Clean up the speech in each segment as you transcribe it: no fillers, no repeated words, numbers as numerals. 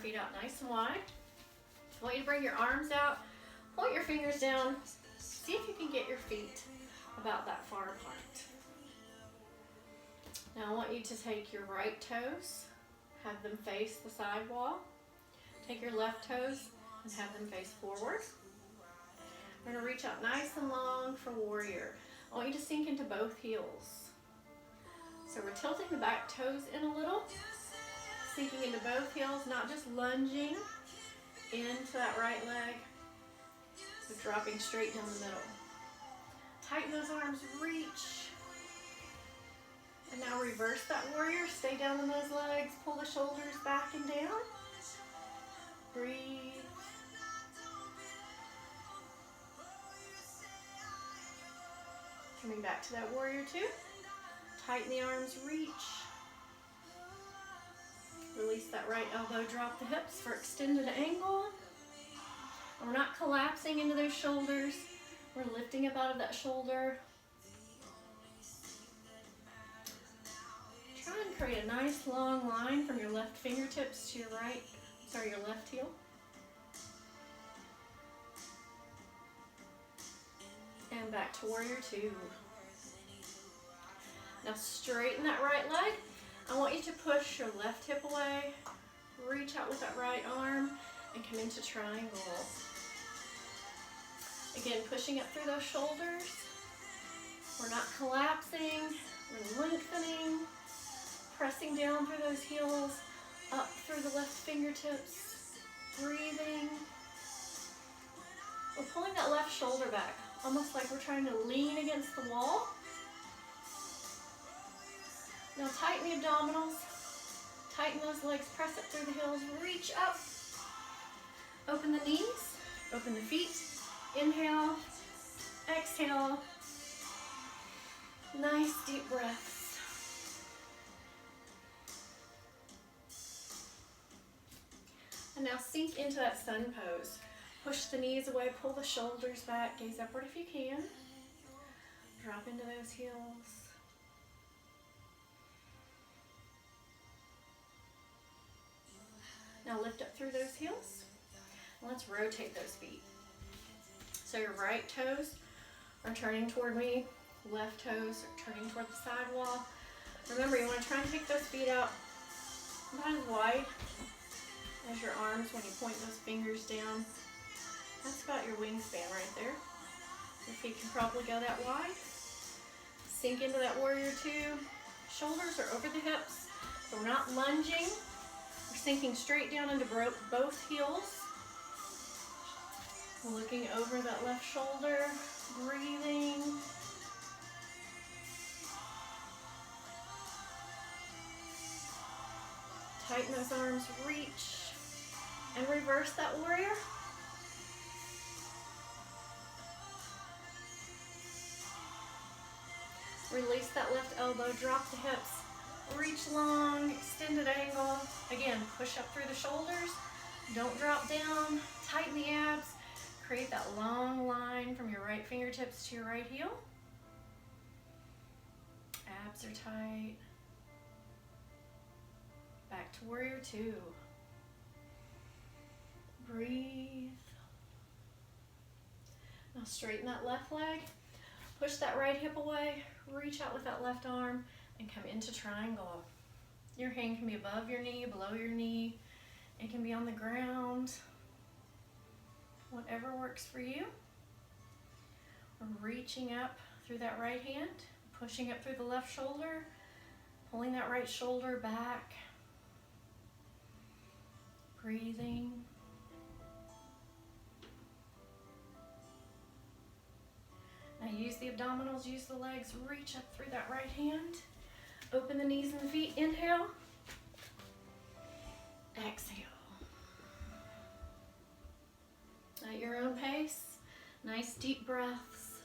feet out nice and wide. I want you to bring your arms out, point your fingers down, see if you can get your feet about that far apart. Now I want you to take your right toes, have them face the side wall. Take your left toes and have them face forward. We're going to reach out nice and long for warrior. I want you to sink into both heels. So we're tilting the back toes in a little, sinking into both heels, not just lunging into that right leg, but dropping straight down the middle. Tighten those arms, reach. And now reverse that warrior, stay down on those legs, pull the shoulders back and down. Breathe. Coming back to that warrior two. Tighten the arms, reach. Release that right elbow, drop the hips for extended angle. And we're not collapsing into those shoulders. We're lifting up out of that shoulder. Try and create a nice long line from your left fingertips to your your left heel. And back to warrior two. Now straighten that right leg. I want you to push your left hip away, reach out with that right arm, and come into triangle. Again, pushing up through those shoulders. We're not collapsing, we're lengthening, pressing down through those heels, up through the left fingertips, breathing. We're pulling that left shoulder back, almost like we're trying to lean against the wall. Now tighten the abdominals, tighten those legs, press up through the heels, reach up, open the knees, open the feet, inhale, exhale, nice deep breaths. And now sink into that sun pose. Push the knees away, pull the shoulders back, gaze upward if you can. Drop into those heels. Now lift up through those heels. And let's rotate those feet. So your right toes are turning toward me, left toes are turning toward the side wall. Remember, you want to try and take those feet out not as wide as your arms when you point those fingers down. That's about your wingspan right there. Your feet can probably go that wide. Sink into that warrior two. Shoulders are over the hips, so we're not lunging. We're sinking straight down into both heels. Looking over that left shoulder, breathing. Tighten those arms, reach, and reverse that warrior. Release that left elbow, drop the hips, reach long, extended angle. Again, push up through the shoulders, don't drop down, tighten the abs, create that long line from your right fingertips to your right heel. Abs are tight. Back to warrior two. Breathe. Now straighten that left leg, push that right hip away, reach out with that left arm, and come into triangle. Your hand can be above your knee, below your knee. It can be on the ground. Whatever works for you. We're reaching up through that right hand, pushing up through the left shoulder, pulling that right shoulder back. Breathing. Now use the abdominals, use the legs, reach up through that right hand. Open the knees and the feet, inhale. Exhale. At your own pace, nice deep breaths.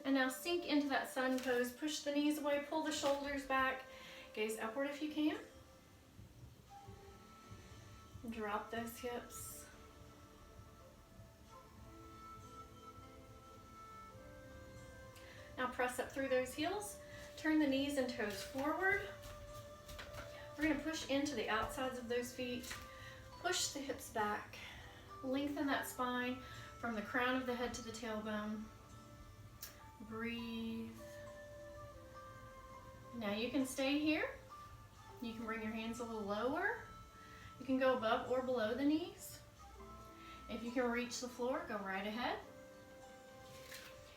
And now sink into that sun pose, push the knees away, pull the shoulders back, gaze upward if you can. Drop those hips. Now press up through those heels, turn the knees and toes forward. We're going to push into the outsides of those feet. Push the hips back. Lengthen that spine from the crown of the head to the tailbone. Breathe. Now you can stay here. You can bring your hands a little lower. You can go above or below the knees. If you can reach the floor, go right ahead.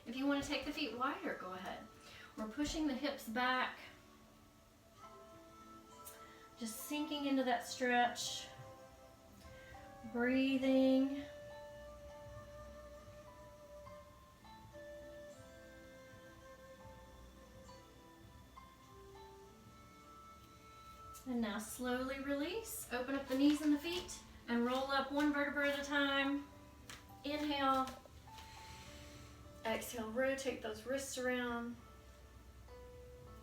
If you want to take the feet wider, go ahead. We're pushing the hips back. Just sinking into that stretch. Breathing. And now slowly release. Open up the knees and the feet and roll up one vertebra at a time. Inhale. Exhale, rotate those wrists around.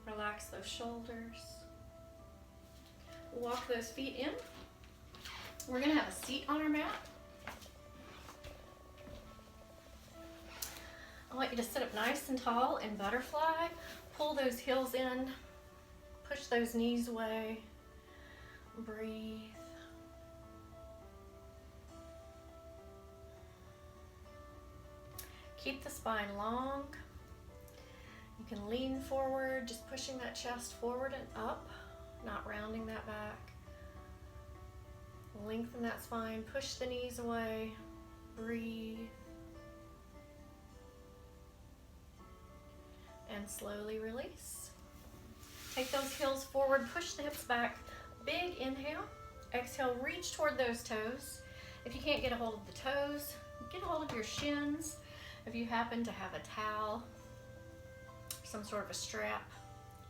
Relax those shoulders. Walk those feet in. We're going to have a seat on our mat. I want you to sit up nice and tall in butterfly. Pull those heels in. Push those knees away. Breathe. Keep the spine long. You can lean forward, just pushing that chest forward and up, not rounding that back. Lengthen that spine, push the knees away, breathe. And slowly release. Take those heels forward, push the hips back. Big inhale. Exhale, reach toward those toes. If you can't get a hold of the toes, get a hold of your shins. If you happen to have a towel, some sort of a strap,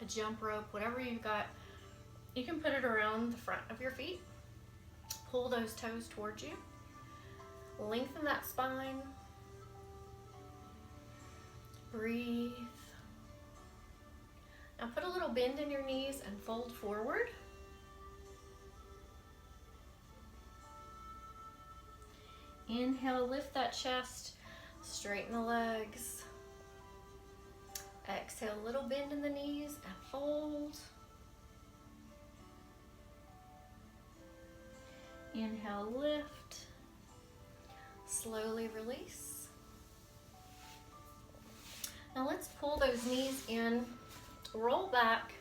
a jump rope, whatever you've got, you can put it around the front of your feet. Pull those toes towards you. Lengthen that spine. Breathe. Now put a little bend in your knees and fold forward. Inhale, lift that chest, straighten the legs. Exhale, little bend in the knees and fold. Inhale, lift. Slowly release. Now let's pull those knees in, roll back,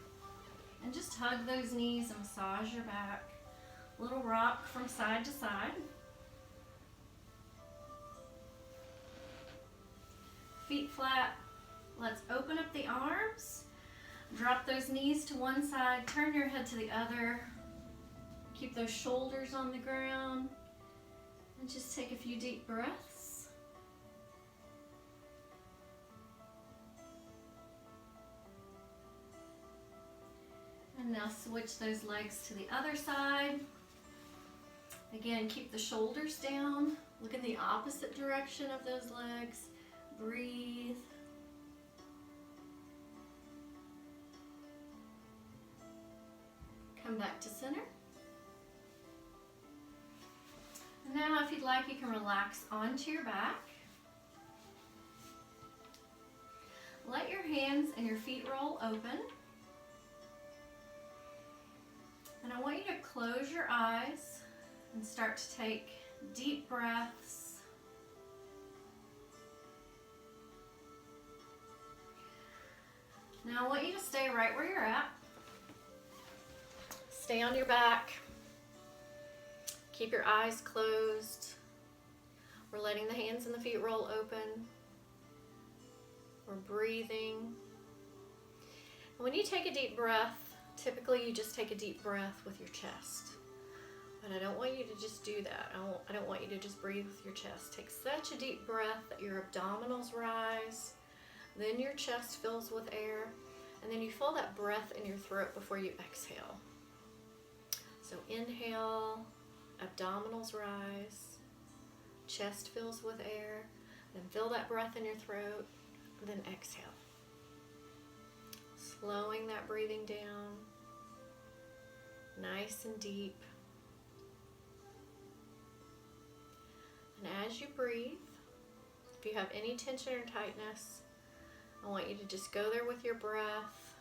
and just hug those knees and massage your back. Little rock from side to side. Feet flat. Let's open up the arms. Drop those knees to one side. Turn your head to the other. Keep those shoulders on the ground. And just take a few deep breaths. And now switch those legs to the other side. Again, keep the shoulders down. Look in the opposite direction of those legs. Breathe. Come back to center. Now, if you'd like, you can relax onto your back. Let your hands and your feet roll open. And I want you to close your eyes and start to take deep breaths. Now I want you to stay right where you're at. Stay on your back. Keep your eyes closed. We're letting the hands and the feet roll open. We're breathing. And when you take a deep breath, typically you just take a deep breath with your chest. But I don't want you to just do that. I don't want you to just breathe with your chest. Take such a deep breath that your abdominals rise. Then your chest fills with air, and then you feel that breath in your throat before you exhale. So inhale, abdominals rise, chest fills with air, then feel that breath in your throat, then exhale. Slowing that breathing down, nice and deep. And as you breathe, if you have any tension or tightness, I want you to just go there with your breath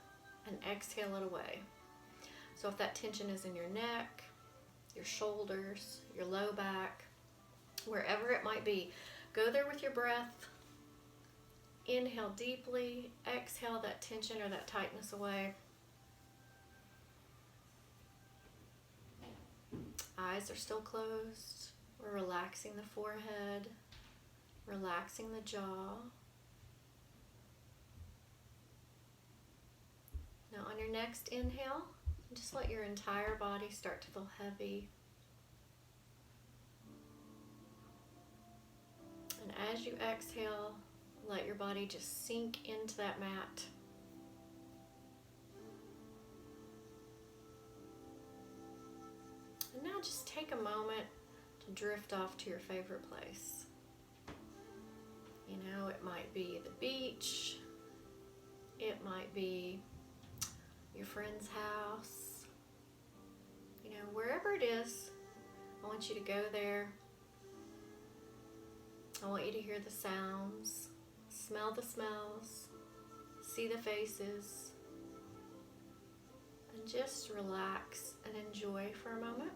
and exhale it away. So if that tension is in your neck, your shoulders, your low back, wherever it might be, go there with your breath. Inhale deeply, exhale that tension or that tightness away. Eyes are still closed. We're relaxing the forehead, relaxing the jaw. Now on your next inhale, just let your entire body start to feel heavy. And as you exhale, let your body just sink into that mat. And now just take a moment to drift off to your favorite place. You know, it might be the beach, it might be your friend's house. You know, wherever it is, I want you to go there. I want you to hear the sounds, smell the smells, see the faces, and just relax and enjoy for a moment.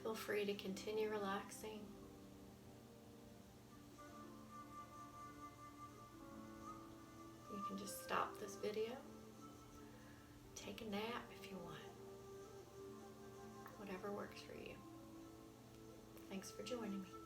Feel free to continue relaxing. You can just stop this video, take a nap if you want, whatever works for you. Thanks for joining me.